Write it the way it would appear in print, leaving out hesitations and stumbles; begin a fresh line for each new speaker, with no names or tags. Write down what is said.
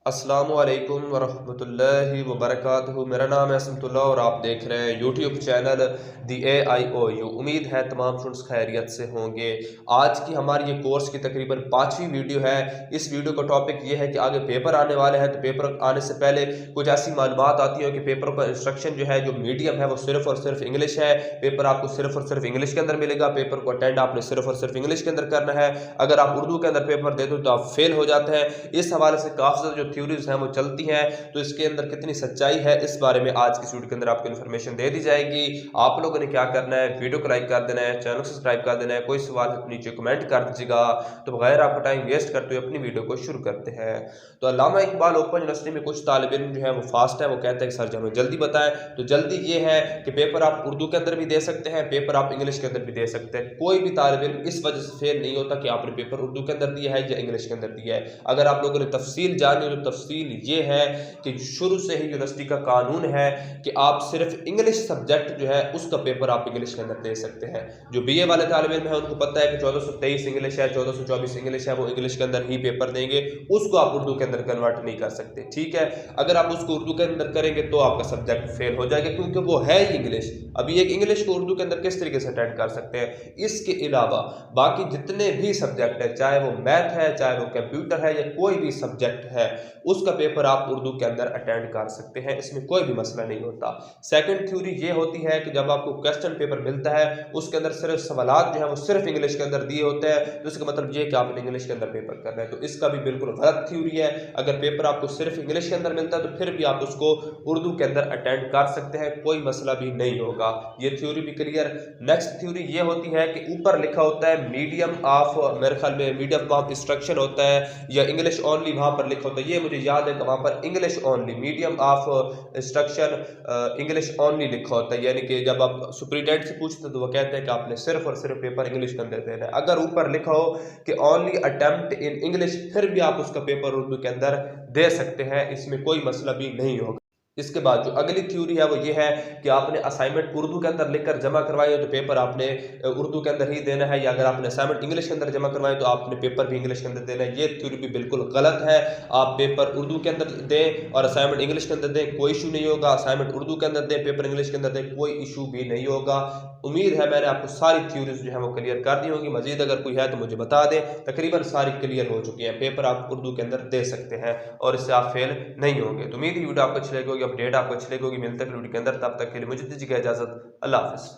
अस्सलामुअलैकुम वरहमतुल्लाहि वबरकातुहू। मेरा नाम है असमतुल्लाह और आप देख रहे हैं यूट्यूब चैनल दी AIOU। उम्मीद है तमाम स्टूडेंट्स खैरियत से होंगे। आज की हमारी ये कोर्स की तकरीबन 5वीं वीडियो है। इस वीडियो का टॉपिक ये है कि आगे पेपर आने वाले हैं, तो पेपर आने से पहले कुछ ऐसी मालूमात आती हैं कि पेपर का इंस्ट्रक्शन जो है, जो मीडियम है, वो सिर्फ और सिर्फ इंग्लिश है। पेपर आपको सिर्फ और सिर्फ इंग्लिश के अंदर मिलेगा। पेपर को अटेंड आपने सिर्फ और सिर्फ इंग्लिश के अंदर करना है। अगर आप उर्दू के अंदर पेपर देते हो तो आप फेल हो जाते हैं। इस हवाले से काफ़ी ज़्यादा जो थ्योरीज हैं वो चलती हैं, तो इसके अंदर कितनी सच्चाई है इस बारे में आज की वीडियो के अंदर आपको इन्फॉर्मेशन दे दी जाएगी। आप लोगों ने क्या करना है, वीडियो को लाइक कर देना है, चैनल सब्सक्राइब कर देना है। कोई सवाल है तो नीचे कमेंट कर दीजिएगा। तो बगैर आपका टाइम वेस्ट करते हुए अपनी वीडियो को शुरू करते हैं। तो अल्लामा इकबाल ओपन यूनिवर्सिटी में कुछ तालिब इल्म जो है वो फास्ट है, वो कहते हैं कि सर जी हमें जल्दी बताएं। तो जल्दी ये है कि पेपर आप उर्दू के अंदर भी दे सकते हैं, पेपर आप इंग्लिश के अंदर भी दे सकते हैं। कोई भी तालिब इल्म इस वजह से फेल नहीं होता कि आपने पेपर उर्दू के अंदर दिया है या इंग्लिश के अंदर दिया है। अगर आप लोगों ने तफसील जानी हो तो तफसील ये है कि शुरू से ही यूनिवर्सिटी का कानून है कि आप सिर्फ इंग्लिश सब्जेक्ट जो है उसका पेपर आप इंग्लिश के अंदर दे सकते हैं। जो BA वाले तालिब इल्म है उनको पता है कि 1423 इंग्लिश है, 1424 इंग्लिश है, वो इंग्लिश के अंदर ही पेपर देंगे, उसको आप उर्दू के अंदर कन्वर्ट नहीं कर सकते। ठीक है, अगर आप उसको उर्दू के अंदर करेंगे तो आपका सब्जेक्ट फेल हो जाएगा, क्योंकि वो है ही इंग्लिश। अभी एक इंग्लिश को उर्दू के अंदर किस तरीके से अटेंड कर सकते हैं। इसके अलावा बाकी जितने भी सब्जेक्ट है, चाहे वो मैथ है, चाहे वो कंप्यूटर है, या कोई भी सब्जेक्ट है, उसका पेपर आप उर्दू के अंदर अटेंड कर सकते हैं। इसमें कोई भी मसला नहीं होता। सेकंड थ्योरी ये होती है कि जब आपको क्वेश्चन पेपर मिलता है उसके अंदर सिर्फ सवालात जो है वो सिर्फ इंग्लिश के अंदर दिए होते हैं, तो इसका मतलब ये कि आपने इंग्लिश के अंदर पेपर करना है। तो इसका भी बिल्कुल गलत थ्योरी है। अगर पेपर आपको सिर्फ इंग्लिश के अंदर मिलता है तो फिर भी आप उसको उर्दू के अंदर अटेंड कर सकते हैं, कोई मसला भी नहीं होगा। ये थ्योरी भी क्लियर। नेक्स्ट थ्योरी ये होती है कि ऊपर लिखा होता है मीडियम ऑफ, मेरे ख्याल में मीडियम ऑफ इंस्ट्रक्शन होता है या इंग्लिश ओनली, वहां पर लिखा होता है, ये मुझे याद है कि वहां पर English only, medium of instruction English only लिखा होता है। यानी कि जब आप सुप्रीटेंडेंट से पूछते हैं तो वो कहते हैं कि आपने सिर्फ और सिर्फ पेपर इंग्लिश के अंदर देना है। अगर ऊपर लिखा हो कि ओनली अटेम्प्ट इन इंग्लिश, फिर भी आप उसका पेपर उर्दू के अंदर दे सकते हैं, इसमें कोई मसला भी नहीं होगा। इसके बाद जो अगली थ्योरी है वो ये है कि आपने असाइनमेंट उर्दू के अंदर लिखकर जमा करवाई हो तो पेपर आपने उर्दू के अंदर ही देना है, या अगर आपने असाइनमेंट इंग्लिश के अंदर जमा करवाए तो आपने पेपर भी इंग्लिश के अंदर देना है। ये थ्योरी भी बिल्कुल गलत है। आप पेपर उर्दू के अंदर दें और असाइनमेंट इंग्लिश के अंदर दें, कोई इशू नहीं होगा। असाइनमेंट उर्दू के अंदर दें, पेपर इंग्लिश के अंदर दें, कोई इशू भी नहीं होगा। उम्मीद है मैंने आपको सारी थ्योरीज जो है वो क्लियर कर दी होंगी। मजीद अगर कोई है तो मुझे बता दें। तकरीबन सारी क्लियर हो चुकी हैं। पेपर आप उर्दू के अंदर दे सकते हैं और इससे आप फेल नहीं होंगे। तो उम्मीद वीडियो आपको अच्छी लगी होगी, अपडेट आपको अच्छी लगी होगी। मिलते हैं वीडियो के अंदर, तब तक के लिए मुझे दीजिएगा इजाजत। अल्लाह हाफिज़।